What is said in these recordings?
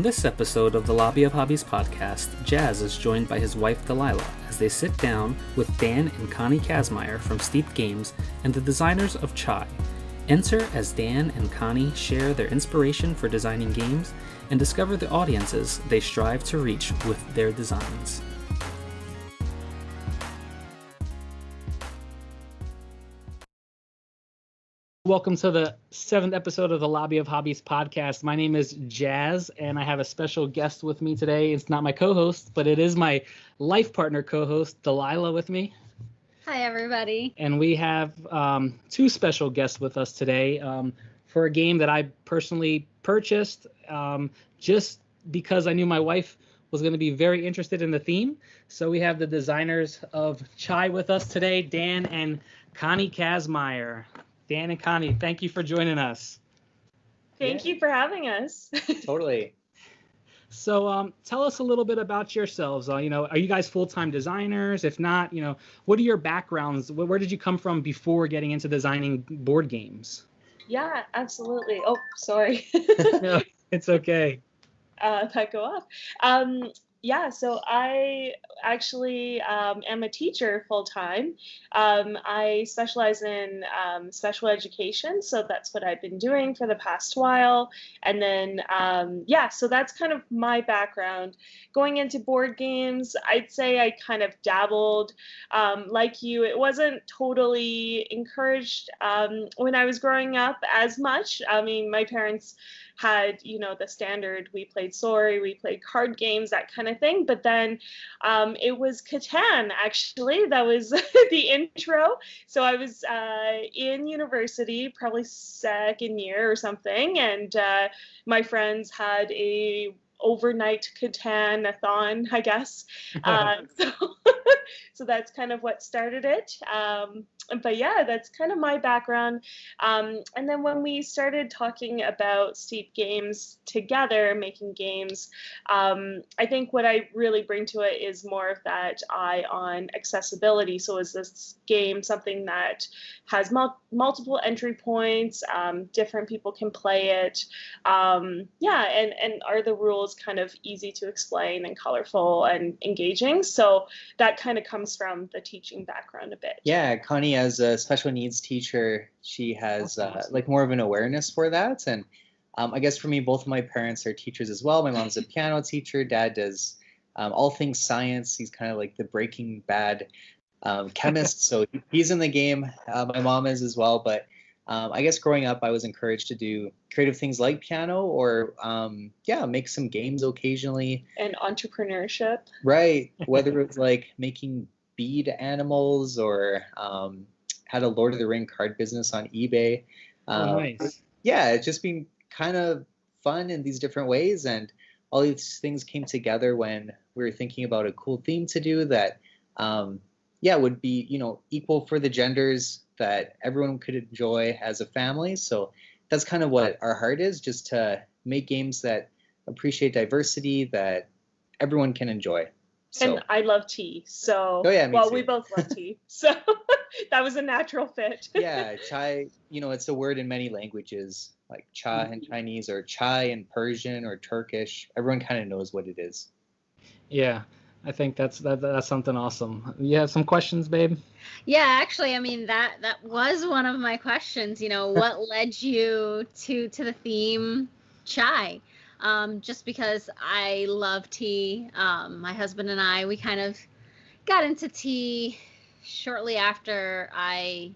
this episode of the Lobby of Hobbies podcast, Jazz is joined by his wife Delilah as they sit down with Dan and Connie Kazmaier from Steep Games and the designers of Chai. Enter as Dan and Connie share their inspiration for designing games and discover the audiences they strive to reach with their designs. Welcome to the 7th episode of the Lobby of Hobbies podcast. My name is Jazz, and I have a special guest with me today. It's not my co-host, but it is my life partner co-host, Delilah, with me. Hi, everybody. And we have two special guests with us today for a game that I personally purchased just because I knew my wife was going to be very interested in the theme. So we have the designers of Chai with us today, Dan and Connie Kazmaier. Dan and Connie, thank you for joining us. Thank you for having us. Totally. So tell us a little bit about yourselves. Are you guys full-time designers? If not, what are your backgrounds? Where did you come from before getting into designing board games? Yeah, absolutely. Oh, sorry. No, it's okay. That go off. So I actually am a teacher full-time. I specialize in special education, so that's what I've been doing for the past while. And then, so that's kind of my background. Going into board games, I'd say I kind of dabbled. Like you, it wasn't totally encouraged when I was growing up as much. I mean, my parents had, the standard, we played Sorry, we played card games, that kind of thing. But then it was Catan, actually. That was the intro. So I was in university, probably second year or something. And my friends had a overnight Catan-a-thon, I guess. So that's kind of what started it. But yeah, that's kind of my background. And then when we started talking about Steep Games together, making games, I think what I really bring to it is more of that eye on accessibility. So is this game something that has multiple entry points, different people can play it, and are the rules kind of easy to explain and colorful and engaging? So that kind of comes from the teaching background a bit. Yeah, Connie, as a special needs teacher, she has more of an awareness for that. And I guess for me, both of my parents are teachers as well. My mom's a piano teacher. Dad does all things science. He's kind of like the Breaking Bad chemist. So he's in the game. My mom is as well. But I guess growing up, I was encouraged to do creative things like piano or, make some games occasionally. And entrepreneurship. Right. Whether it's like making bead animals or had a Lord of the Ring card business on eBay. Nice. Yeah, it's just been kind of fun in these different ways. And all these things came together when we were thinking about a cool theme to do that, would be, equal for the genders, that everyone could enjoy as a family. So that's kind of what our heart is, just to make games that appreciate diversity, that everyone can enjoy. So. And I love tea, so we both love tea, so that was a natural fit. Yeah, chai, it's a word in many languages, like cha in Chinese or chai in Persian or Turkish. Everyone kind of knows what it is. Yeah, I think that's something awesome. You have some questions, babe? Yeah, actually, I mean, that was one of my questions. What led you to the theme chai? Just because I love tea. My husband and I, we kind of got into tea shortly after I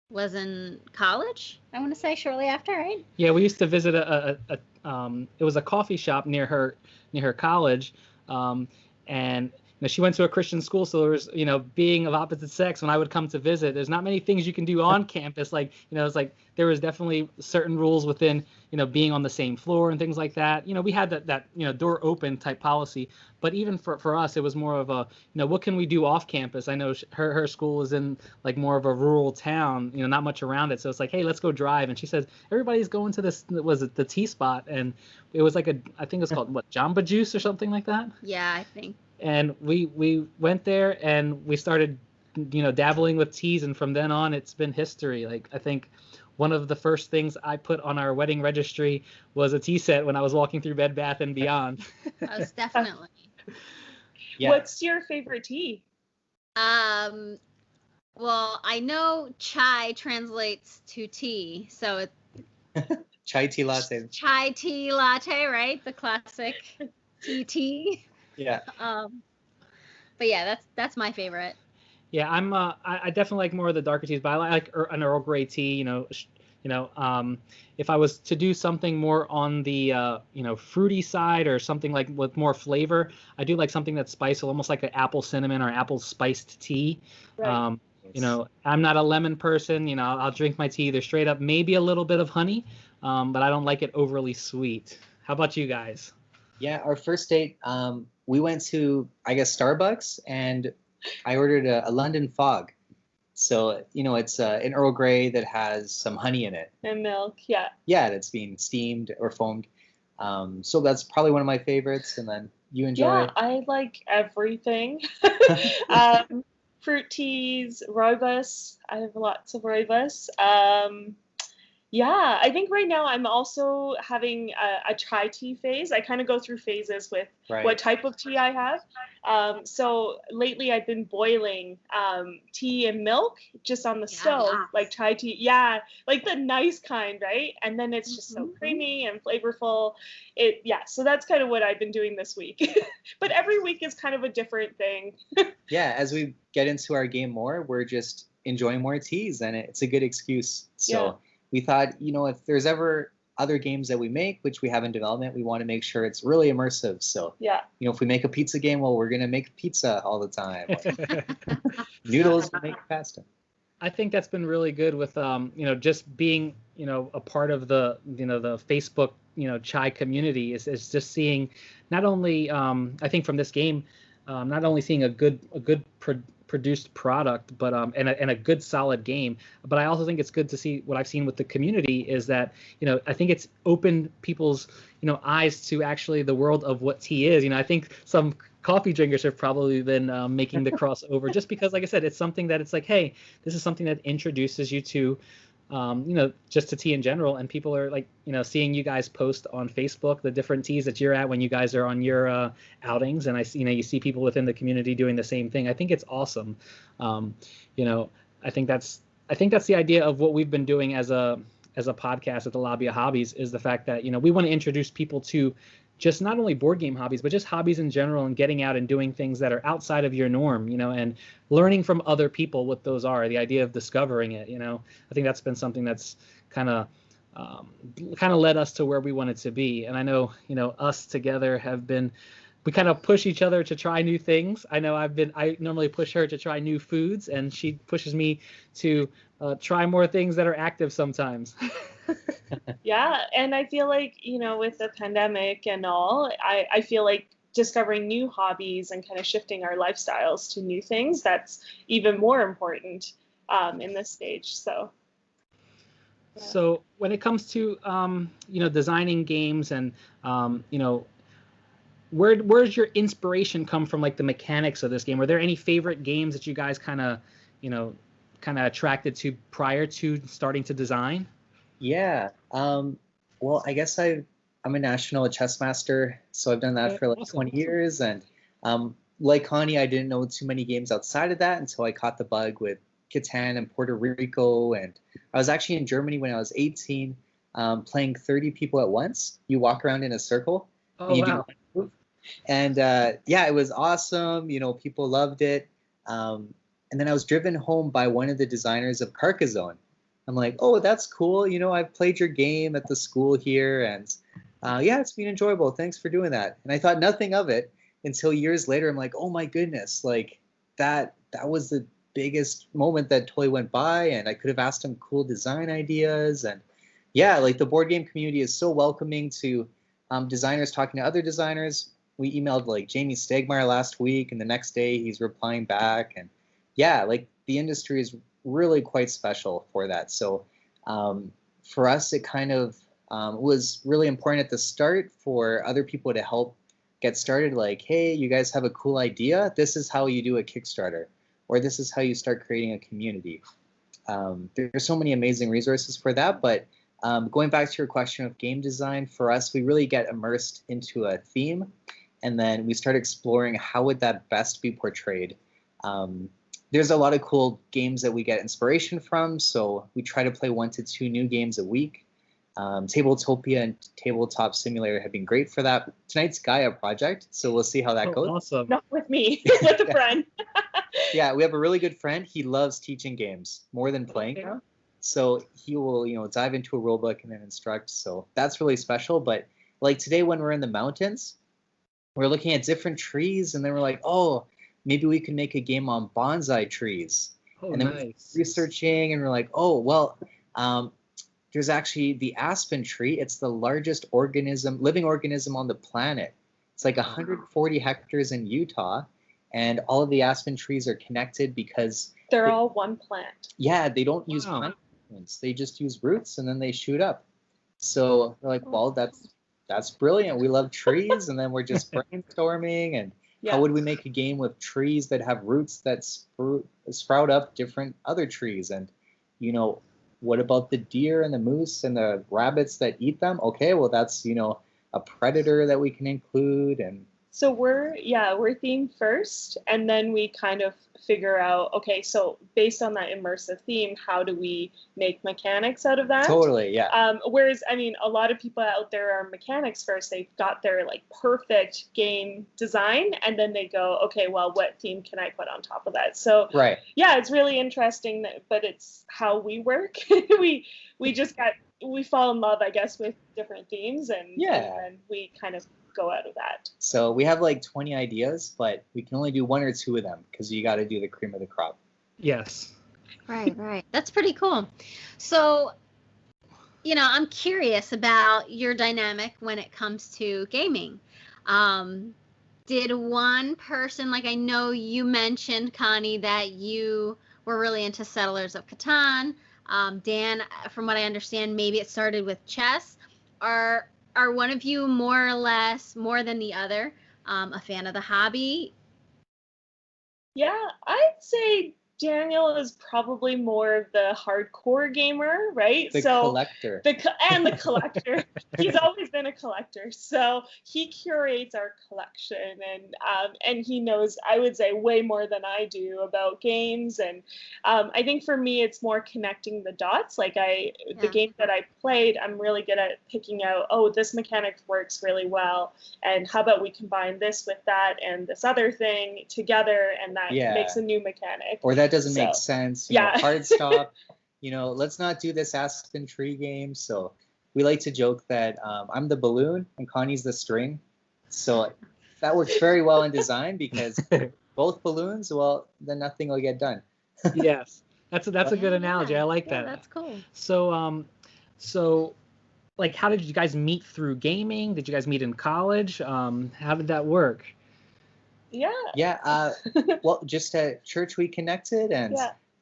was in college. I want to say shortly after, right? Yeah, we used to visit it was a coffee shop near her college, and she went to a Christian school, so there was, being of opposite sex, when I would come to visit, there's not many things you can do on campus. Like, it's like there was definitely certain rules within, being on the same floor and things like that. We had that door open type policy. But even for us, it was more of a, what can we do off campus? I know her school is in like more of a rural town, not much around it. So it's like, hey, let's go drive. And she says, everybody's going to this, was it the tea spot? And it was like I think it's called Jamba Juice or something like that. Yeah, I think. And we went there and we started, dabbling with teas. And from then on, it's been history. Like, I think one of the first things I put on our wedding registry was a tea set when I was walking through Bed Bath and Beyond. Most definitely. Yeah. What's your favorite tea? Well, I know chai translates to tea, so it's Chai tea latte. chai tea latte, right? The classic tea. Yeah. But yeah, that's my favorite. Yeah, I definitely like more of the darker teas, but I like an Earl Grey tea. If I was to do something more on the fruity side or something like with more flavor, I do like something that's spiced, almost like an apple cinnamon or apple spiced tea. Right. I'm not a lemon person. I'll drink my tea either straight up, maybe a little bit of honey, but I don't like it overly sweet. How about you guys? Yeah, our first date, we went to, I guess, Starbucks, and I ordered a London Fog. So, it's an Earl Grey that has some honey in it. And milk, yeah. Yeah, that's being steamed or foamed. So that's probably one of my favorites. And then you enjoy? Yeah, I like everything. Fruit teas, rooibos. I have lots of rooibos. Yeah, I think right now I'm also having a chai tea phase. I kind of go through phases with what type of tea I have. So lately I've been boiling tea and milk just on the stove, like chai tea. Yeah, like the nice kind, right? And then it's just so creamy and flavorful. So that's kind of what I've been doing this week. But every week is kind of a different thing. Yeah, as we get into our game more, we're just enjoying more teas, and it's a good excuse. So we thought, if there's ever other games that we make, which we have in development, we want to make sure it's really immersive. So, if we make a pizza game, well, we're going to make pizza all the time. Noodles, we make pasta. I think that's been really good with, just being, a part of the Facebook, chai community is just seeing not only, I think from this game, not only seeing a good produced product, but and a good solid game. But I also think it's good to see what I've seen with the community is that I think it's opened people's eyes to actually the world of what tea is. I think some coffee drinkers have probably been making the crossover just because, like I said, it's something that it's like, hey, this is something that introduces you to just to tea in general, and people are like, seeing you guys post on Facebook the different teas that you're at when you guys are on your outings, and you see people within the community doing the same thing. I think it's awesome. I think that's the idea of what we've been doing as a podcast at the Lobby of Hobbies is the fact that we want to introduce people to just not only board game hobbies, but just hobbies in general, and getting out and doing things that are outside of your norm, and learning from other people what those are, the idea of discovering it. I think that's been something that's kind of led us to where we wanted to be. And I know, us together we kind of push each other to try new things. I know I normally push her to try new foods, and she pushes me to try more things that are active sometimes. Yeah, and I feel like, with the pandemic and all, I feel like discovering new hobbies and kind of shifting our lifestyles to new things, that's even more important in this stage. So. Yeah. So when it comes to, designing games and, where's your inspiration come from, like the mechanics of this game? Were there any favorite games that you guys kind of attracted to prior to starting to design? Yeah. Well, I guess I'm a national chess master, so I've done that for like 20 years. And like Connie, I didn't know too many games outside of that until I caught the bug with Catan and Puerto Rico. And I was actually in Germany when I was 18, playing 30 people at once. You walk around in a circle. Oh, wow. And it was awesome. People loved it. And then I was driven home by one of the designers of Carcassonne. I'm like, oh, that's cool. I've played your game at the school here, and it's been enjoyable. Thanks for doing that. And I thought nothing of it until years later. I'm like, oh my goodness, like that was the biggest moment that totally went by, and I could have asked him cool design ideas. And like the board game community is so welcoming to designers talking to other designers. We emailed like Jamie Stegmaier last week, and the next day he's replying back. And like the industry is really quite special for that. So for us, it kind of was really important at the start for other people to help get started. Like, hey, you guys have a cool idea. This is how you do a Kickstarter, or this is how you start creating a community. there's so many amazing resources for that. But going back to your question of game design, for us, we really get immersed into a theme, and then we start exploring how would that best be portrayed. There's a lot of cool games that we get inspiration from, so we try to play 1 to 2 new games a week. Tabletopia and Tabletop Simulator have been great for that. Tonight's Gaia project, so we'll see how that goes. Awesome. Not with me, with a friend. Yeah, we have a really good friend. He loves teaching games more than playing them. So he will, dive into a rule book and then instruct. So that's really special. But like today when we're in the mountains, we're looking at different trees, and then we're like, oh, maybe we can make a game on bonsai trees. Oh, and then nice. we're researching, and we're like, oh, well, there's actually the aspen tree. It's the largest living organism on the planet. It's like 140 hectares in Utah, and all of the aspen trees are connected because they're all one plant. Yeah, they don't use plants. They just use roots, and then they shoot up. So we're like, well, that's brilliant. We love trees, and then we're just brainstorming, and how would we make a game with trees that have roots that sprout up different other trees? And, what about the deer and the moose and the rabbits that eat them? Okay, well, that's, a predator that we can include. And so we're themed first, and then we kind of figure out, okay, so based on that immersive theme, how do we make mechanics out of that? Totally, yeah. Whereas, I mean, a lot of people out there are mechanics first. They've got their like perfect game design, and then they go, okay, well, what theme can I put on top of that? So, right. Yeah, it's really interesting, but it's how we work. we fall in love, I guess, with different themes, and then we kind of go out of that. So we have like 20 ideas, but we can only do 1 or 2 of them because you got to do the cream of the crop. Yes. Right. That's pretty cool. So, I'm curious about your dynamic when it comes to gaming. Did one person, like I know you mentioned, Connie, that you were really into Settlers of Catan. Dan, from what I understand, maybe it started with chess. Are one of you more or less, more than the other, a fan of the hobby? Yeah, I'd say Daniel is probably more of the hardcore gamer, right? The collector. The collector. He's always been a collector. So he curates our collection, and he knows, I would say, way more than I do about games. And I think for me, it's more connecting the dots. Like the game that I played, I'm really good at picking out, oh, this mechanic works really well, and how about we combine this with that and this other thing together, and that makes a new mechanic. Or that doesn't make sense. Hard stop. Let's not do this aspen tree game. So we like to joke that I'm the balloon and Connie's the string. So that works very well in design because both balloons, well, then nothing will get done. Yes, that's a good analogy. I like that. That's cool. So like, how did you guys meet through gaming? Did you guys meet in college? How did that work? Well, just at church we connected, and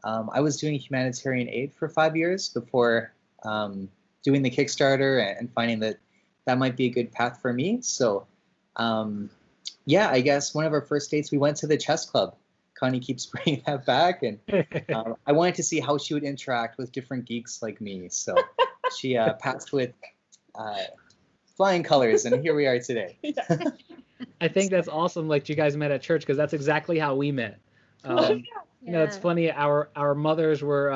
I was doing humanitarian aid for 5 years before doing the Kickstarter and finding that might be a good path for me. So I guess one of our first dates we went to the chess club. Connie keeps bringing that back, and I wanted to see how she would interact with different geeks like me. So she passed with flying colors, and here we are today. I think that's awesome. Like, you guys met at church, because that's exactly how we met. It's funny. Our mothers were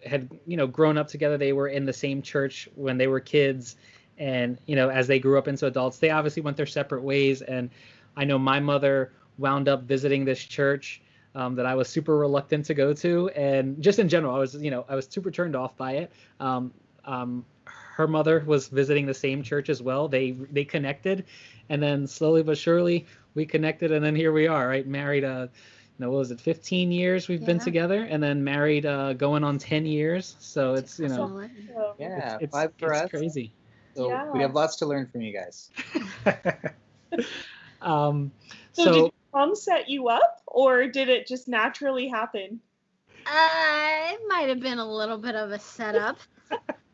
had grown up together. They were in the same church when they were kids, and as they grew up into adults, they obviously went their separate ways. And I know my mother wound up visiting this church that I was super reluctant to go to, and just in general, I was super turned off by it. Her mother was visiting the same church as well. They connected, and then slowly but surely we connected, and then here we are, right? Married, what was it, 15 years we've been together, and then married going on 10 years. So it's, it's 5 for us. Crazy. So we have lots to learn from you guys. So did mom set you up, or did it just naturally happen? It might have been a little bit of a setup.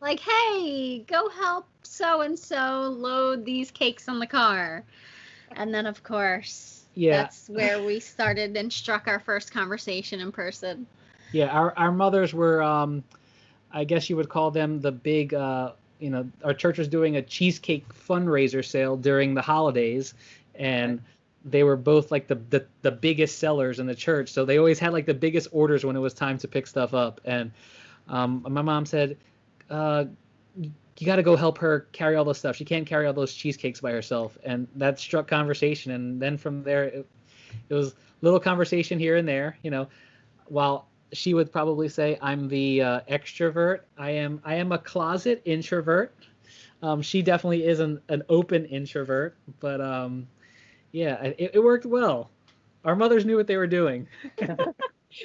Like, hey, go help so-and-so load these cakes on the car. And then, of course, that's where we started and struck our first conversation in person. Yeah, our mothers were, I guess you would call them the big, our church was doing a cheesecake fundraiser sale during the holidays, and they were both like the biggest sellers in the church. So they always had like the biggest orders when it was time to pick stuff up. And my mom said, you got to go help her carry all the stuff. She can't carry all those cheesecakes by herself. And that struck conversation. And then from there, it was little conversation here and there, while she would probably say I'm the extrovert. I am a closet introvert. She definitely is an open introvert, but yeah, it worked well. Our mothers knew what they were doing.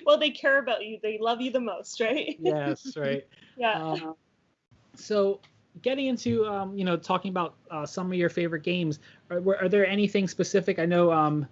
Well, they care about you. They love you the most, right? Yes, right. Yeah. So getting into talking about some of your favorite games, are there anything specific? I know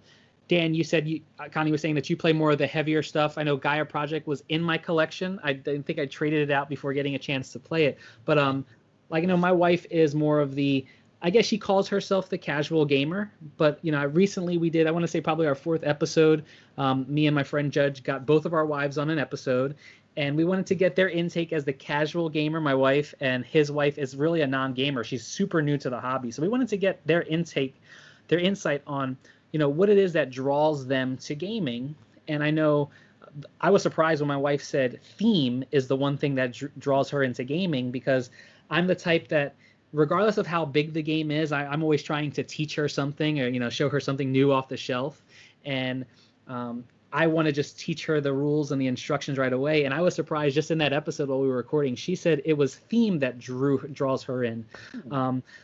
Dan, you said Connie was saying that you play more of the heavier stuff. I know Gaia Project was in my collection. I didn't think I traded it out before getting a chance to play it. But my wife is more of the, I guess she calls herself the casual gamer. But recently we did, I want to say probably our 4th episode. Me and my friend Judge got both of our wives on an episode, and we wanted to get their intake as the casual gamer. My wife, and his wife is really a non-gamer. She's super new to the hobby, so we wanted to get their insight on what it is that draws them to gaming. And I know I was surprised when my wife said theme is the one thing that draws her into gaming, because I'm the type that regardless of how big the game is, I'm always trying to teach her something or show her something new off the shelf. And I want to just teach her the rules and the instructions right away. And I was surprised just in that episode while we were recording, she said it was theme that draws her in.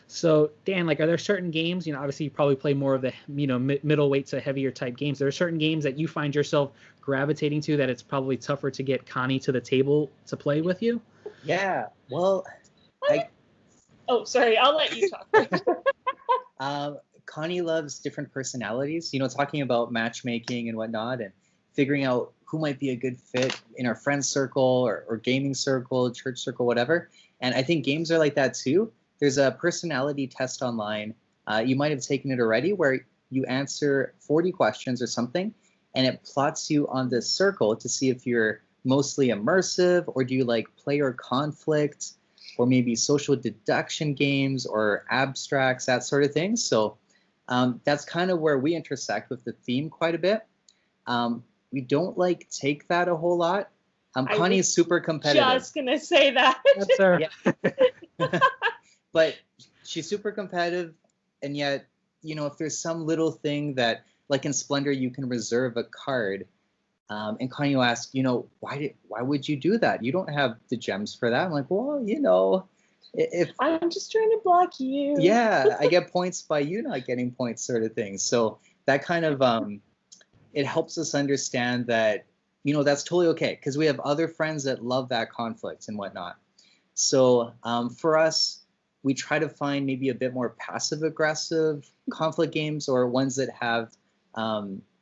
So Dan, are there certain games, obviously you probably play more of the, middleweight to heavier type games. There are certain games that you find yourself gravitating to that it's probably tougher to get Connie to the table to play with you? Yeah, well, Oh, sorry, I'll let you talk. Connie loves different personalities, talking about matchmaking and whatnot, and figuring out who might be a good fit in our friend circle or gaming circle, church circle, whatever. And I think games are like that too. There's a personality test online. You might have taken it already, where you answer 40 questions or something, and it plots you on this circle to see if you're mostly immersive, or do you like player conflict, or maybe social deduction games or abstracts, that sort of thing. So that's kind of where we intersect with the theme quite a bit. We don't take that a whole lot. Connie is super competitive. Just gonna say that. That's her. Yeah. But she's super competitive, and yet, if there's some little thing that, like in Splendor, you can reserve a card, and Connie will ask, why would you do that? You don't have the gems for that. I'm like, well, if I'm just trying to block you. Yeah, I get points by you not getting points, sort of thing. So that kind of it helps us understand that that's totally okay, because we have other friends that love that conflict and whatnot. So for us, we try to find maybe a bit more passive aggressive conflict games, or ones that have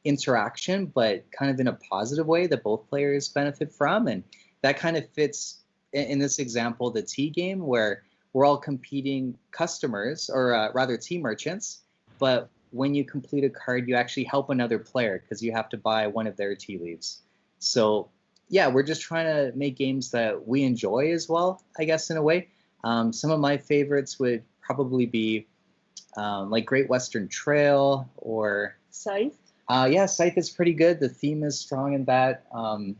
interaction, but kind of in a positive way that both players benefit from. And that kind of fits in this example, the tea game, where we're all competing customers, or rather tea merchants, but when you complete a card, you actually help another player because you have to buy one of their tea leaves. So yeah, we're just trying to make games that we enjoy as well, I guess, in a way. Some of my favorites would probably be like Great Western Trail, or Scythe. Yeah, Scythe is pretty good. The theme is strong in that.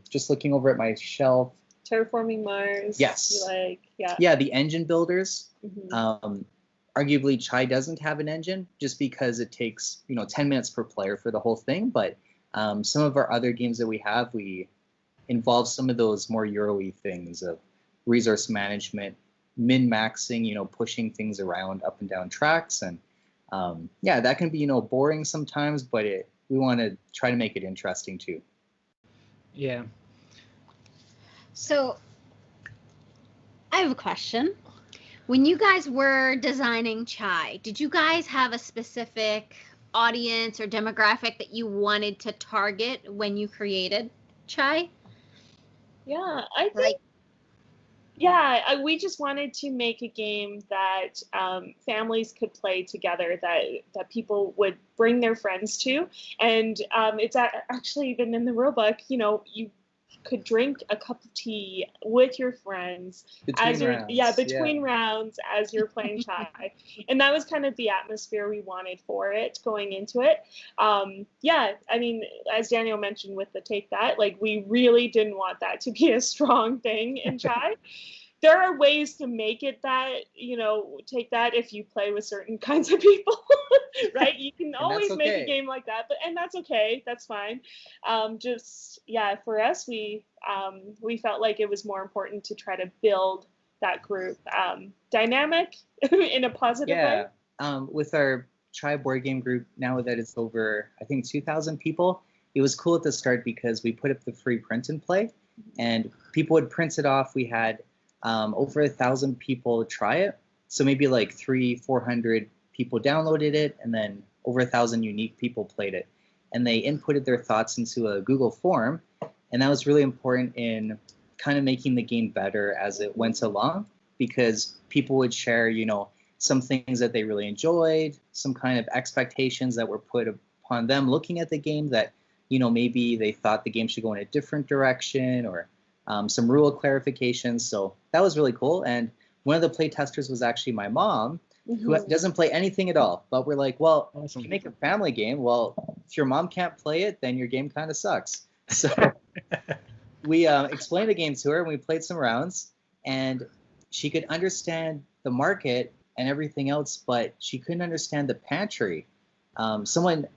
Just looking over at my shelf. Terraforming Mars. Yes. Yeah. Yeah, the engine builders. Mm-hmm. Arguably, Chai doesn't have an engine just because it takes 10 minutes per player for the whole thing. But some of our other games that we have, we involve some of those more Euro-y things of resource management, min-maxing, pushing things around up and down tracks. And yeah, that can be boring sometimes, but we want to try to make it interesting too. Yeah. So I have a question. When you guys were designing Chai, did you guys have a specific audience or demographic that you wanted to target when you created Chai? Yeah, I think. We just wanted to make a game that families could play together, that people would bring their friends to, and it's actually even in the rulebook. You could drink a cup of tea with your friends between rounds as you're playing chai. And that was kind of the atmosphere we wanted for it going into it. I mean, as Daniel mentioned with the take that, like, we really didn't want that to be a strong thing in chai. There are ways to make it that, take that if you play with certain kinds of people, right? You can always make a game like that, and that's okay. That's fine. For us, we felt like it was more important to try to build that group dynamic in a positive way. With our Chai board game group, now that it's over, I think 2,000 people, it was cool at the start because we put up the free print and play, and people would print it off. We had over 1,000 people try it. So maybe like 300-400 people downloaded it, and then over 1,000 unique people played it. And they inputted their thoughts into a Google form. And that was really important in kind of making the game better as it went along, because people would share, some things that they really enjoyed, some kind of expectations that were put upon them looking at the game that, maybe they thought the game should go in a different direction, or some rule clarifications. So that was really cool. And one of the play testers was actually my mom, who doesn't play anything at all. But we're like, well, if you make a family game, well, if your mom can't play it, then your game kind of sucks. So we explained the game to her, and we played some rounds, and she could understand the market and everything else, but she couldn't understand the pantry. Someone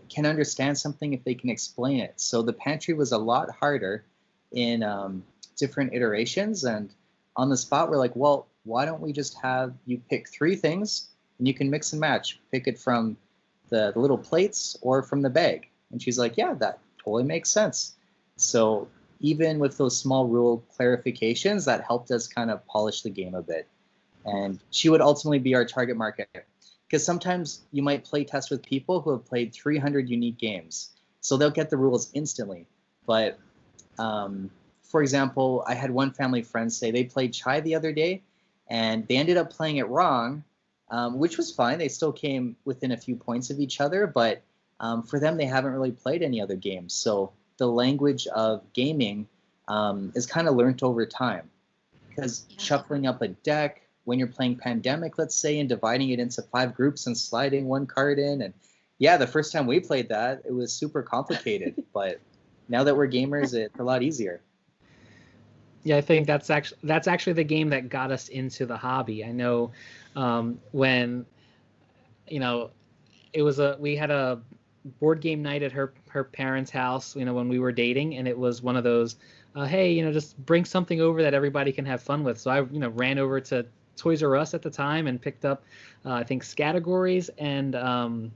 can understand something if they can explain it. So the pantry was a lot harder in different iterations, and on the spot we're like, well, why don't we just have you pick 3 things and you can mix and match, pick it from the little plates or from the bag. And she's like, yeah, that totally makes sense. So even with those small rule clarifications, that helped us kind of polish the game a bit. And she would ultimately be our target market, because sometimes you might play test with people who have played 300 unique games, so they'll get the rules instantly. But for example, I had one family friend say they played chai the other day, and they ended up playing it wrong, which was fine. They still came within a few points of each other, but for them, they haven't really played any other games. So the language of gaming is kind of learned over time, because shuffling up a deck when you're playing Pandemic, let's say, and dividing it into 5 groups and sliding one card in. And the first time we played that, it was super complicated, but now that we're gamers, it's a lot easier. Yeah, I think that's actually the game that got us into the hobby. I know when we had a board game night at her parents' house, when we were dating, and it was one of those, hey, just bring something over that everybody can have fun with. So I ran over to Toys R Us at the time and picked up I think Categories and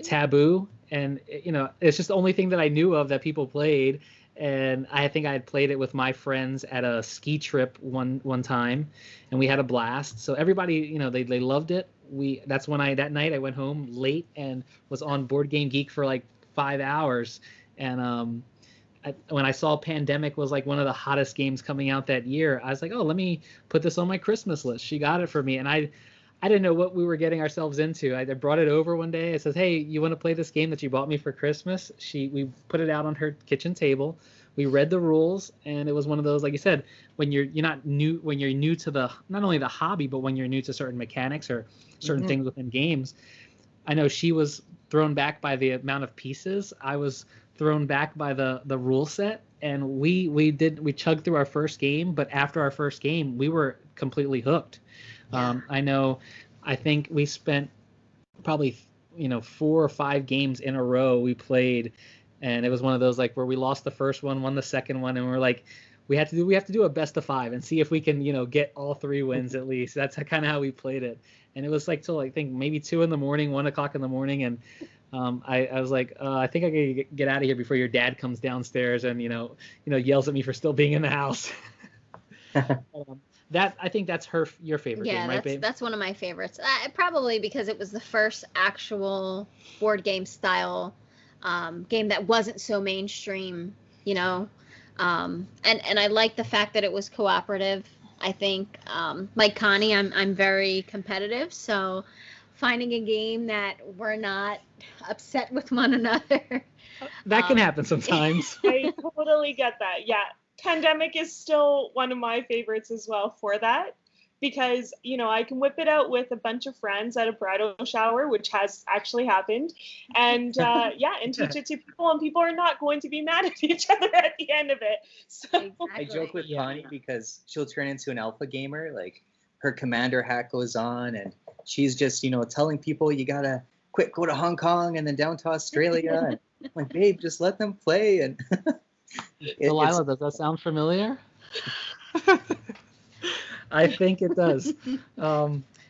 Taboo, and it's just the only thing that I knew of that people played. And I think I had played it with my friends at a ski trip one time, and we had a blast. So everybody, they loved it. That night I went home late and was on Board Game Geek for like 5 hours. And when I saw Pandemic was like one of the hottest games coming out that year, I was like, oh, let me put this on my Christmas list. She got it for me, and I didn't know what we were getting ourselves into. I brought it over one day. I said, hey, you want to play this game that you bought me for Christmas? We put it out on her kitchen table. We read the rules, and it was one of those, like you said, when you're new to not only the hobby, but when you're new to certain mechanics or certain things within games. I know she was thrown back by the amount of pieces. I was thrown back by the rule set, and we chugged through our first game, but after our first game, we were completely hooked. I think we spent probably 4 or 5 games in a row we played, and it was one of those like where we lost the first one, won the second one, and we're like, we have to do a best of 5 and see if we can get all 3 wins at least. That's kind of how we played it, and it was like till I think maybe 2 a.m, 1 o'clock in the morning, and I was like, I think I can get out of here before your dad comes downstairs and yells at me for still being in the house. I think that's your favorite game, right, babe? That's one of my favorites. Probably because it was the first actual board game style game that wasn't so mainstream, and I like the fact that it was cooperative. I think, like Connie, I'm very competitive, so finding a game that we're not upset with one another. That can happen sometimes. I totally get that. Yeah. Pandemic is still one of my favorites as well for that, because, you know, I can whip it out with a bunch of friends at a bridal shower, which has actually happened, and and teach it to people, and people are not going to be mad at each other at the end of it. So Exactly. I joke with Connie because she'll turn into an alpha gamer. Like, her commander hat goes on, and she's just, you know, telling people you gotta quick go to Hong Kong and then down to Australia. And I'm like, babe, just let them play. And Delilah, does that sound familiar? I think it does.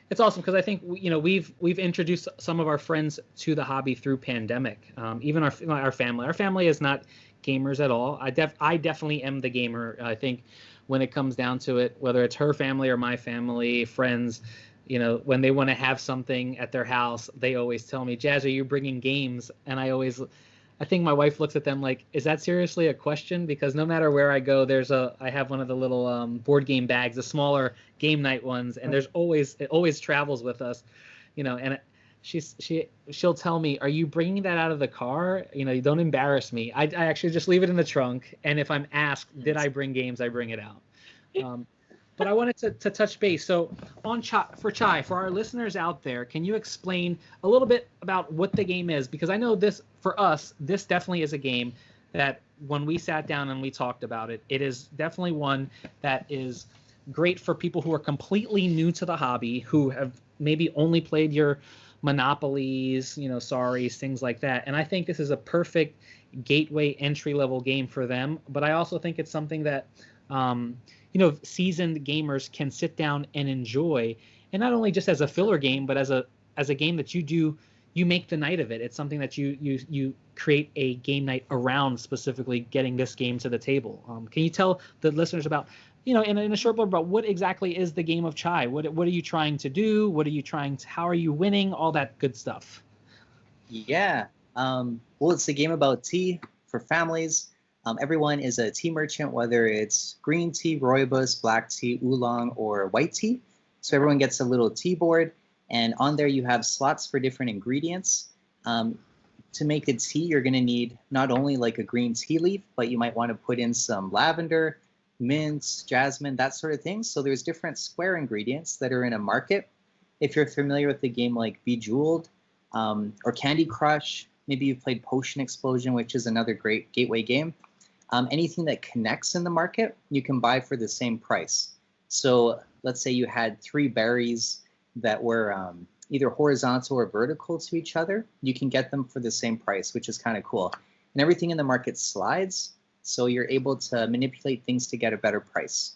It's awesome because I think we've introduced some of our friends to the hobby through pandemic. Even our family. Our family is not gamers at all. I definitely am the gamer. I think when it comes down to it, whether it's her family or my family, friends, you know, when they want to have something at their house, they always tell me, "Jazz, are you bringing games?" And I think my wife looks at them like, "Is that seriously a question?" Because no matter where I go, I have one of the little board game bags, the smaller game night ones, and it always travels with us, you know. And she'll tell me, "Are you bringing that out of the car? You know, you don't embarrass me." I actually just leave it in the trunk, and if I'm asked, "Did I bring games?" I bring it out. But I wanted to touch base. So for Chai, for our listeners out there, can you explain a little bit about what the game is? Because I know this, for us, this definitely is a game that when we sat down and we talked about it, it is definitely one that is great for people who are completely new to the hobby, who have maybe only played your Monopolies, you know, Sorries, things like that. And I think this is a perfect gateway entry-level game for them. But I also think it's something that seasoned gamers can sit down and enjoy, and not only just as a filler game, but as a game that you make the night of it. It's something that you create a game night around, specifically getting this game to the table. Can you tell the listeners about, in a short blurb, about what exactly is the game of Chai? What are you trying to do? How are you winning? All that good stuff. Yeah. Well, it's a game about tea for families. Everyone is a tea merchant, whether it's green tea, rooibos, black tea, oolong, or white tea. So everyone gets a little tea board, and on there you have slots for different ingredients. To make a tea, you're going to need not only like a green tea leaf, but you might want to put in some lavender, mint, jasmine, that sort of thing. So there's different square ingredients that are in a market. If you're familiar with the game like Bejeweled or Candy Crush, maybe you've played Potion Explosion, which is another great gateway game. Anything that connects in the market, you can buy for the same price. So let's say you had 3 berries that were either horizontal or vertical to each other. You can get them for the same price, which is kind of cool. And everything in the market slides, so you're able to manipulate things to get a better price.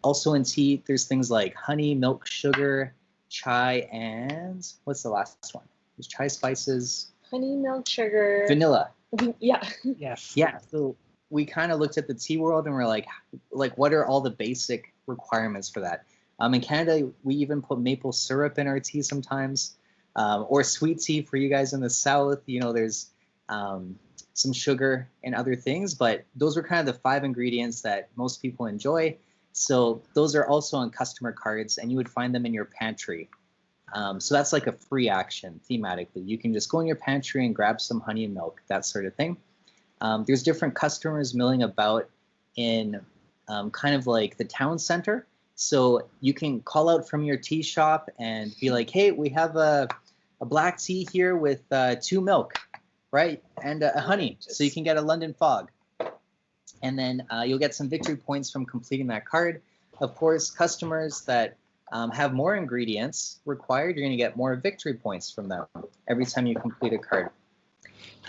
Also in tea, there's things like honey, milk, sugar, chai, and what's the last one? There's chai spices. Honey, milk, sugar. Vanilla. Yeah. Yes. Yeah. So we kind of looked at the tea world and we're like, what are all the basic requirements for that? In Canada, we even put maple syrup in our tea sometimes, or sweet tea for you guys in the South. There's some sugar and other things, but those were kind of the 5 ingredients that most people enjoy. So those are also on customer cards, and you would find them in your pantry. So that's like a free action thematically. You can just go in your pantry and grab some honey and milk, that sort of thing. There's different customers milling about in kind of like the town center. So you can call out from your tea shop and be like, hey, we have a black tea here with 2 milk, right? And a honey. So you can get a London Fog. And then you'll get some victory points from completing that card. Of course, customers that have more ingredients required, you're going to get more victory points from them every time you complete a card.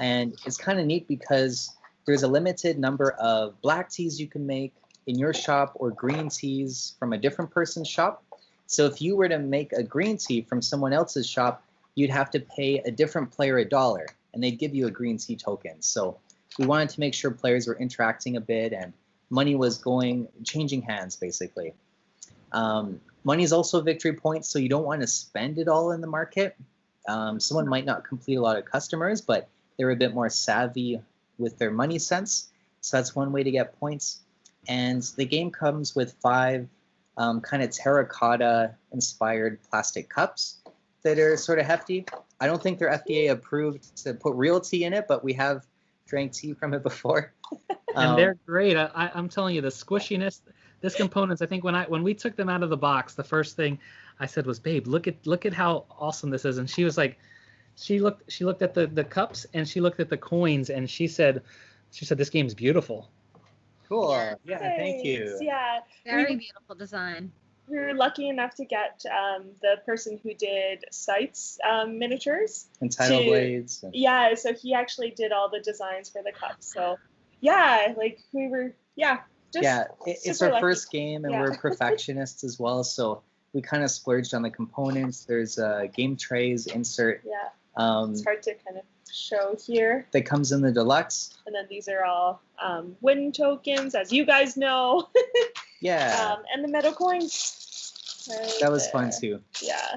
And it's kind of neat because there's a limited number of black teas you can make in your shop, or green teas from a different person's shop. So if you were to make a green tea from someone else's shop, you'd have to pay a different player $1, and they'd give you a green tea token. So we wanted to make sure players were interacting a bit and money was changing hands, basically. Money is also victory points, so you don't want to spend it all in the market. Someone might not complete a lot of customers, but they're a bit more savvy with their money sense. So that's one way to get points. And the game comes with 5 kind of terracotta-inspired plastic cups that are sort of hefty. I don't think they're FDA approved to put real tea in it, but we have drank tea from it before. And they're great. I'm telling you, the squishiness, this components. I think when we took them out of the box, the first thing I said was, "Babe, look at how awesome this is." And she was like, she looked at the cups and she looked at the coins and she said, "This game's beautiful." Cool. Yeah. Yeah, thank you. Yeah. Very beautiful design. We were lucky enough to get the person who did Sights miniatures. And title blades. And... Yeah, so he actually did all the designs for the cups. So yeah, like we were, it's our first game, and we're perfectionists as well. So we kind of splurged on the components. There's game trays, insert. Yeah. It's hard to kind of show here. That comes in the deluxe. And then these are all win tokens, as you guys know. Yeah. And the metal coins. Right that was there. fun too. Yeah.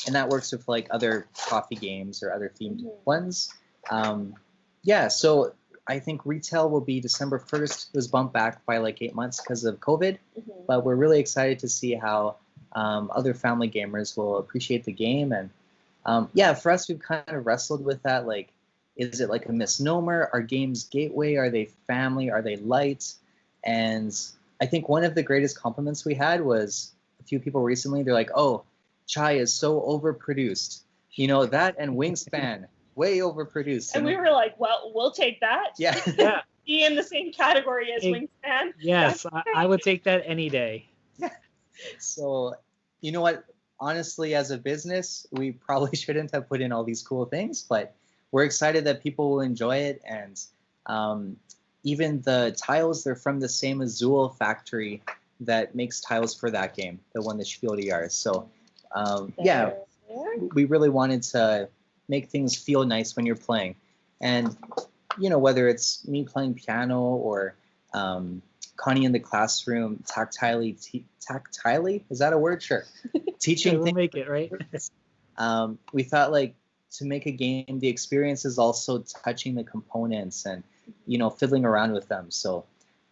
And that works with like other coffee games or other themed ones. Yeah, so I think retail will be December 1st. It was bumped back by like 8 months because of COVID. But we're really excited to see how other family gamers will appreciate the game. And for us, we've kind of wrestled with that. Like, is it like a misnomer? Are games gateway? Are they family? Are they light? And I think one of the greatest compliments we had was a few people recently. They're like, "Oh, Chai is so overproduced. You know, that and Wingspan, way overproduced." And we were like, "Well, we'll take that." Yeah. Yeah. Be in the same category as Wingspan. Yes, I would take that any day. So, you know what? Honestly, as a business, we probably shouldn't have put in all these cool things, but we're excited that people will enjoy it. And even the tiles, they're from the same Azul factory that makes tiles for that game, the one that Spiel des Jahres. So, we really wanted to make things feel nice when you're playing. And, you know, whether it's me playing piano or Connie in the classroom, tactilely, is that a word? Sure. Teaching we'll make it, right? We thought, like, to make a game, the experience is also touching the components and, you know, fiddling around with them. So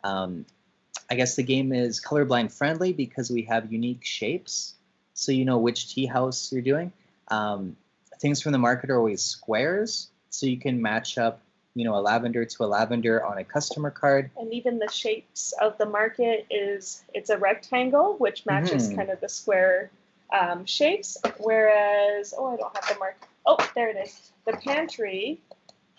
I guess the game is colorblind friendly because we have unique shapes. So you know which tea house you're doing. Things from the market are always squares. So you can match up, you know, a lavender to a lavender on a customer card. And even the shapes of the market it's a rectangle, which matches kind of the square shapes. Whereas, I don't have the mark. Oh, there it is. The pantry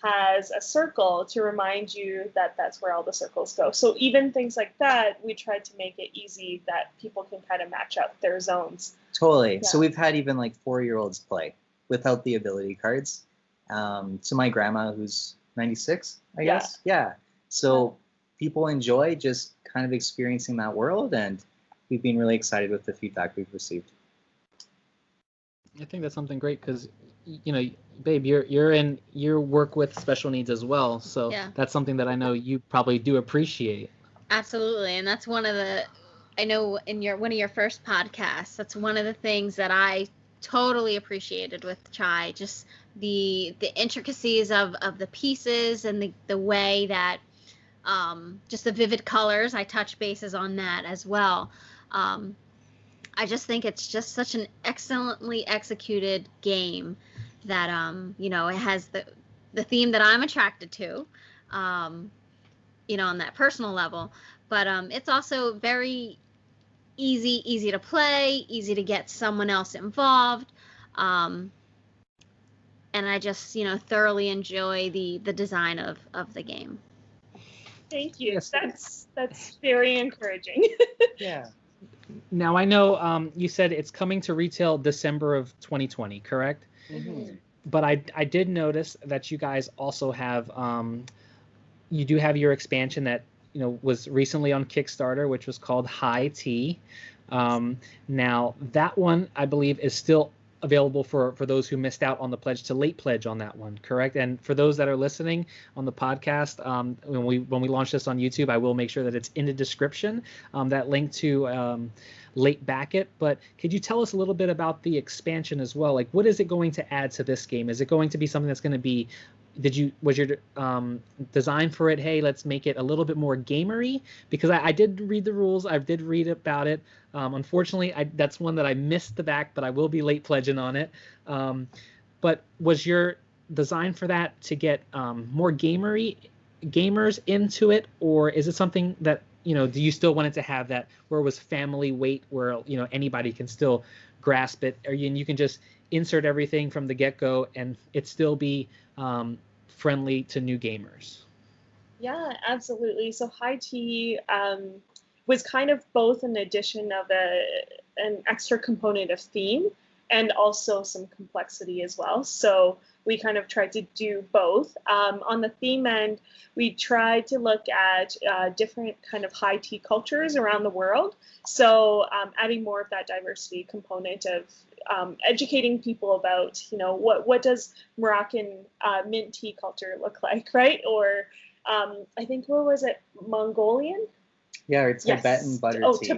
has a circle to remind you that that's where all the circles go. So even things like that, we tried to make it easy that people can kind of match up their zones. Totally. Yeah. So we've had even like 4-year-olds play without the ability cards. To my grandma, who's 96, I guess. Yeah. So people enjoy just kind of experiencing that world, and we've been really excited with the feedback we've received. I think that's something great because, you know, babe, you work with special needs as well, so that's something that I know you probably do appreciate. Absolutely, and that's one of the, I know in one of your first podcasts, that's one of the things that I totally appreciated with Chai, just the intricacies of the pieces and the way that just the vivid colors. I touch bases on that as well. I just think it's just such an excellently executed game that you know, it has the theme that I'm attracted to, you know, on that personal level, but it's also very easy to play, easy to get someone else involved, and I just, you know, thoroughly enjoy the design of the game. Thank you. Yes. That's very encouraging. Yeah. Now I know you said it's coming to retail December of 2020, correct? Mm-hmm. But I did notice that you guys also have you do have your expansion that, you know, was recently on Kickstarter, which was called High Tea. Now that one I believe is still available for those who missed out on the pledge to late pledge on that one, correct? And for those that are listening on the podcast, when we launch this on YouTube, I will make sure that it's in the description, that link to late back it. But could you tell us a little bit about the expansion as well? Like, what is it going to add to this game? Is it going to be something that's going to be, was your design for it, hey, let's make it a little bit more gamery? Because I did read the rules, I did read about it. Unfortunately, that's one that I missed the back, but I will be late pledging on it. But was your designed for that to get more gamers into it, or is it something that, do you still want it to have that where it was family weight, where anybody can still grasp it, or you can just insert everything from the get-go and it still be friendly to new gamers? Yeah, absolutely. So high tea was kind of both an addition of an extra component of theme and also some complexity as well. So we kind of tried to do both. On the theme end, we tried to look at different kind of high tea cultures around the world. So adding more of that diversity component of educating people about, what does Moroccan mint tea culture look like, right? Or I think, what was it, Mongolian? Yeah, or Tibetan Yes. butter tea.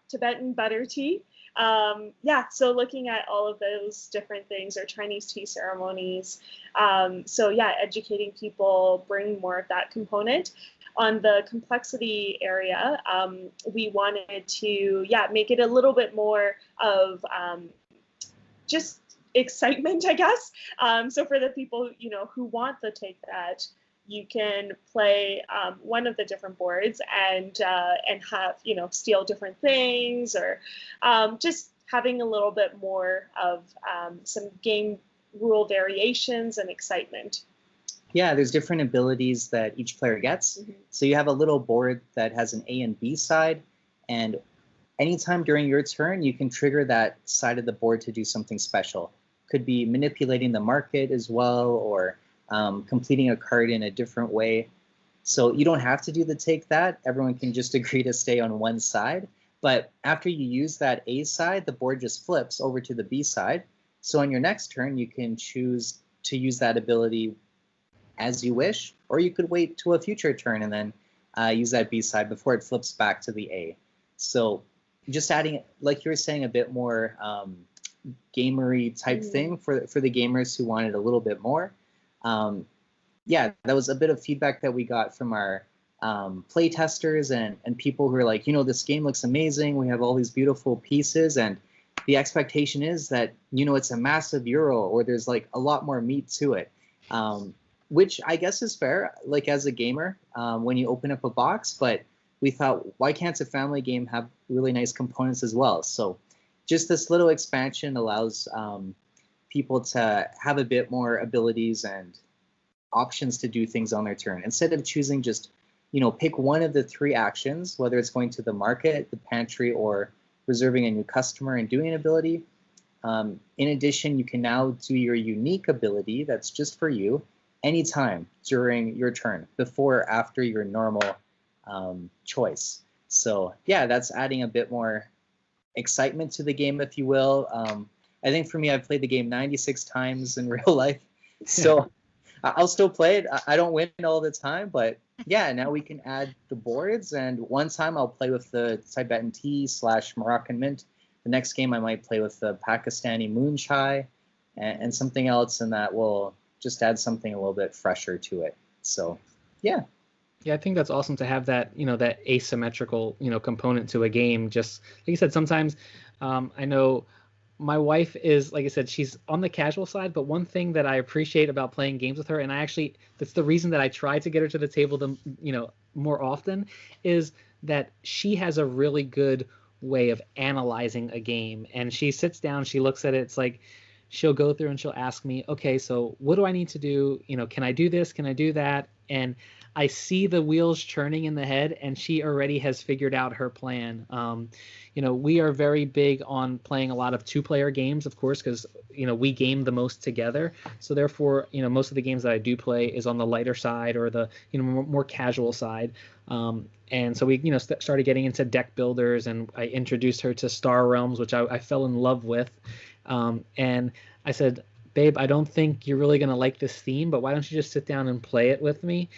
Tibetan butter tea. So looking at all of those different things, or Chinese tea ceremonies. Educating people, bring more of that component. On the complexity area, we wanted to, make it a little bit more of just excitement, I guess. So for the people, who want to take that, you can play one of the different boards and have, steal different things, or just having a little bit more of some game rule variations and excitement. Yeah, there's different abilities that each player gets. Mm-hmm. So you have a little board that has an A and B side, and anytime during your turn, you can trigger that side of the board to do something special. Could be manipulating the market as well, or completing a card in a different way. So you don't have to do the take that. Everyone can just agree to stay on one side. But after you use that A side, the board just flips over to the B side. So on your next turn, you can choose to use that ability as you wish, or you could wait to a future turn and then use that B side before it flips back to the A. So just adding, like you were saying, a bit more gamery type thing for the gamers who wanted a little bit more. That was a bit of feedback that we got from our play testers and people who are like, this game looks amazing. We have all these beautiful pieces, and the expectation is that, it's a massive euro, or there's like a lot more meat to it, which I guess is fair, like as a gamer, when you open up a box. But we thought, why can't a family game have really nice components as well? So just this little expansion allows people to have a bit more abilities and options to do things on their turn, instead of choosing just, pick one of the three actions, whether it's going to the market, the pantry, or reserving a new customer and doing an ability. In addition, you can now do your unique ability that's just for you anytime during your turn, before or after your normal choice. So that's adding a bit more excitement to the game, if you will. I think for me, I've played the game 96 times in real life, so I'll still play it. I don't win all the time, but now we can add the boards, and one time I'll play with the Tibetan tea / Moroccan mint. The next game I might play with the Pakistani moon chai and something else, and that will just add something a little bit fresher to it. So, yeah. Yeah, I think that's awesome to have that, that asymmetrical, component to a game. Just like you said, sometimes I know my wife is, like I said, she's on the casual side, but one thing that I appreciate about playing games with her, and that's the reason that I try to get her to the table, more often, is that she has a really good way of analyzing a game. And she sits down, she looks at it, it's like, she'll go through and she'll ask me, okay, so what do I need to do? Can I do this? Can I do that? And I see the wheels churning in the head, and she already has figured out her plan. We are very big on playing a lot of two-player games, of course, because, we game the most together. So therefore, most of the games that I do play is on the lighter side, or the, more casual side. And so we, started getting into deck builders, and I introduced her to Star Realms, which I fell in love with. And I said, babe, I don't think you're really going to like this theme, but why don't you just sit down and play it with me?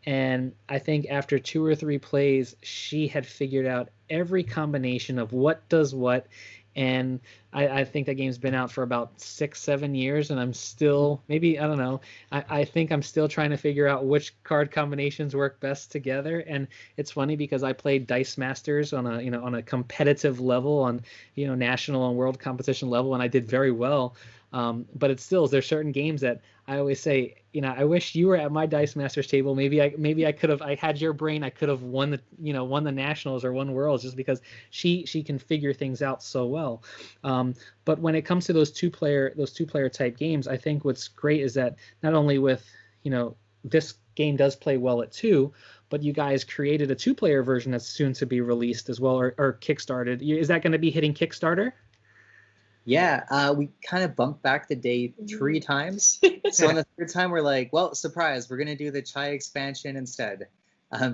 And I think after 2 or 3 plays, she had figured out every combination of what does what. And I think that game's been out for about 6-7 years, and I'm still, maybe, I don't know, I think I'm still trying to figure out which card combinations work best together. And it's funny because I played Dice Masters on a competitive level, on national and world competition level, and I did very well. But it's still, there's certain games that I always say, I wish you were at my Dice Masters table. Maybe I could have, I had your brain, I could have won the nationals or won worlds, just because she can figure things out so well. But when it comes to those two player type games, I think what's great is that not only with, this game does play well at 2, but you guys created a 2-player version that's soon to be released as well, or kickstarted. Is that going to be hitting Kickstarter? Yeah, we kind of bumped back the date 3 times. So on the 3rd time, we're like, well, surprise, we're going to do the Chai expansion instead,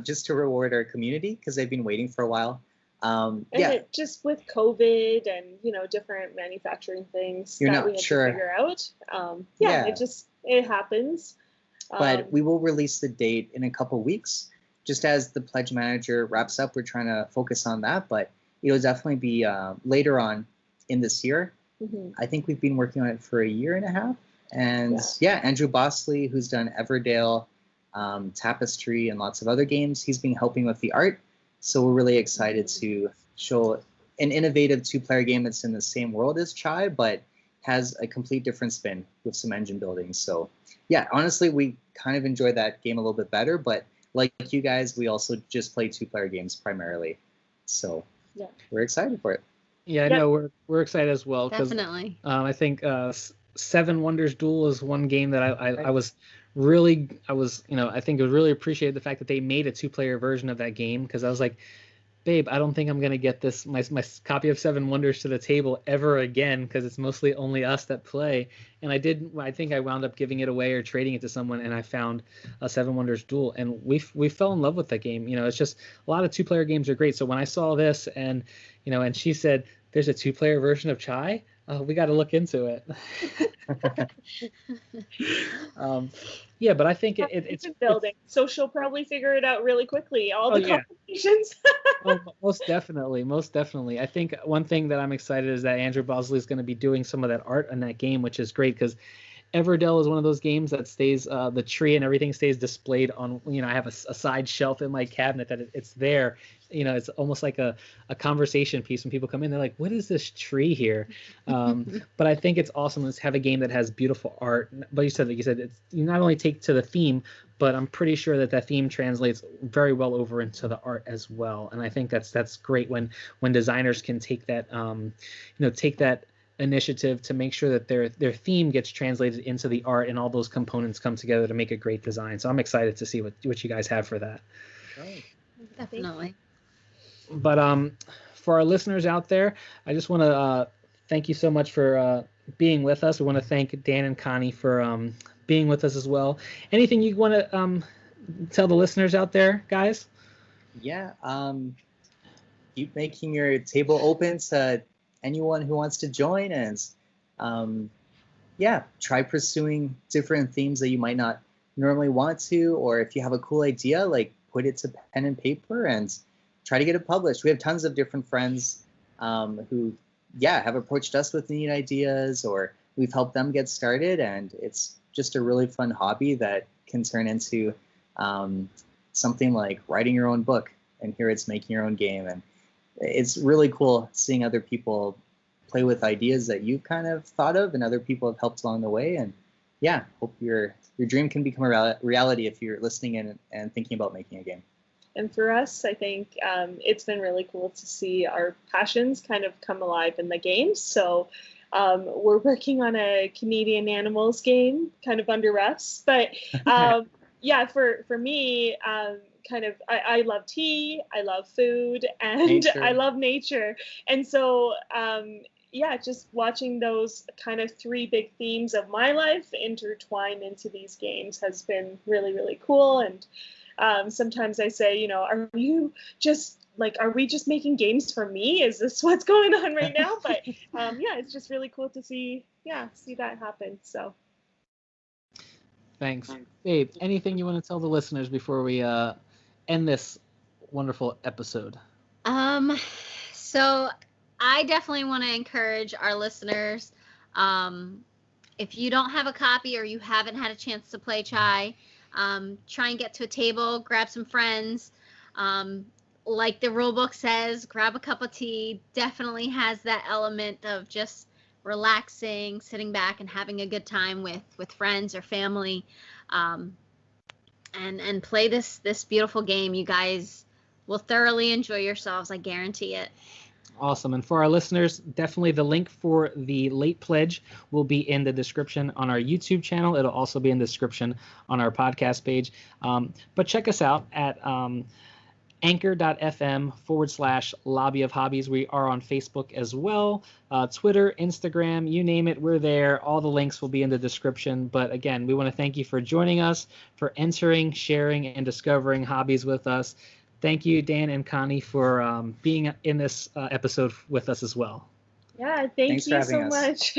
just to reward our community, because they've been waiting for a while. And it, just with COVID and, different manufacturing things You're that not we had sure. to figure out. It happens. But we will release the date in a couple weeks. Just as the pledge manager wraps up, we're trying to focus on that, but it'll definitely be later on in this year. I think we've been working on it for 1.5 years. And Andrew Bosley, who's done Everdale, Tapestry, and lots of other games, he's been helping with the art. So we're really excited to show an innovative 2-player game that's in the same world as Chai, but has a complete different spin with some engine building. So yeah, honestly, we kind of enjoy that game a little bit better, but like you guys, we also just play 2-player games primarily. So we're excited for it. Yeah, I know we're excited as well. Definitely. I think 7 Wonders Duel is one game that I was really, I think it was really appreciated the fact that they made a 2-player version of that game, because I was like, babe, I don't think I'm gonna get this my copy of 7 Wonders to the table ever again, because it's mostly only us that play. And I think I wound up giving it away or trading it to someone, and I found a 7 Wonders Duel, and we fell in love with that game. It's just a lot of 2-player games are great. So when I saw this, and and she said there's a 2-player version of Chai, we got to look into it. But I think it's building. So she'll probably figure it out really quickly. All the complications. Most definitely. I think one thing that I'm excited is that Andrew Bosley is going to be doing some of that art in that game, which is great, because Everdell is one of those games that stays, the tree and everything stays displayed on, I have a side shelf in my cabinet that it's there. It's almost like a conversation piece when people come in. They're like, what is this tree here? But I think it's awesome to have a game that has beautiful art. But you said it's, you not only take to the theme, but I'm pretty sure that theme translates very well over into the art as well. And I think that's great when designers can take that, take that initiative to make sure that their theme gets translated into the art, and all those components come together to make a great design. So I'm excited to see what you guys have for that. Right. Definitely. But for our listeners out there, I just want to thank you so much for being with us. We want to thank Dan and Connie for being with us as well. Anything you want to tell the listeners out there, guys? Yeah. Keep making your table open to anyone who wants to join, and try pursuing different themes that you might not normally want to, or if you have a cool idea, like put it to pen and paper and try to get it published. We have tons of different friends who have approached us with neat ideas, or we've helped them get started, and it's just a really fun hobby that can turn into something like writing your own book, and here it's making your own game. And it's really cool seeing other people play with ideas that you kind of thought of and other people have helped along the way. And hope your dream can become a reality if you're listening in and thinking about making a game. And for us, I think it's been really cool to see our passions kind of come alive in the games. So we're working on a Canadian animals game, kind of under wraps. But for me, I love tea, I love food, and nature. I love nature. And so, just watching those kind of 3 big themes of my life intertwine into these games has been really, really cool. And sometimes I say, are we just making games for me? Is this what's going on right now? But it's just really cool to see that happen. So thanks. Babe, anything you want to tell the listeners before we end this wonderful episode? So I definitely want to encourage our listeners. If you don't have a copy or you haven't had a chance to play Chai, try and get to a table, grab some friends. Like the rule book says, grab a cup of tea. Definitely has that element of just relaxing, sitting back and having a good time with friends or family. And play this beautiful game. You guys will thoroughly enjoy yourselves. I guarantee it. Awesome. And for our listeners, definitely the link for the late pledge will be in the description on our YouTube channel. It'll also be in the description on our podcast page. But check us out at anchor.fm/lobby of hobbies. We are on Facebook as well, Twitter, Instagram, you name it, we're there. All the links will be in the description. But again, we want to thank you for joining us, for entering, sharing, and discovering hobbies with us. Thank you, Dan and Connie, for being in this episode with us as well. Yeah, thanks you so much.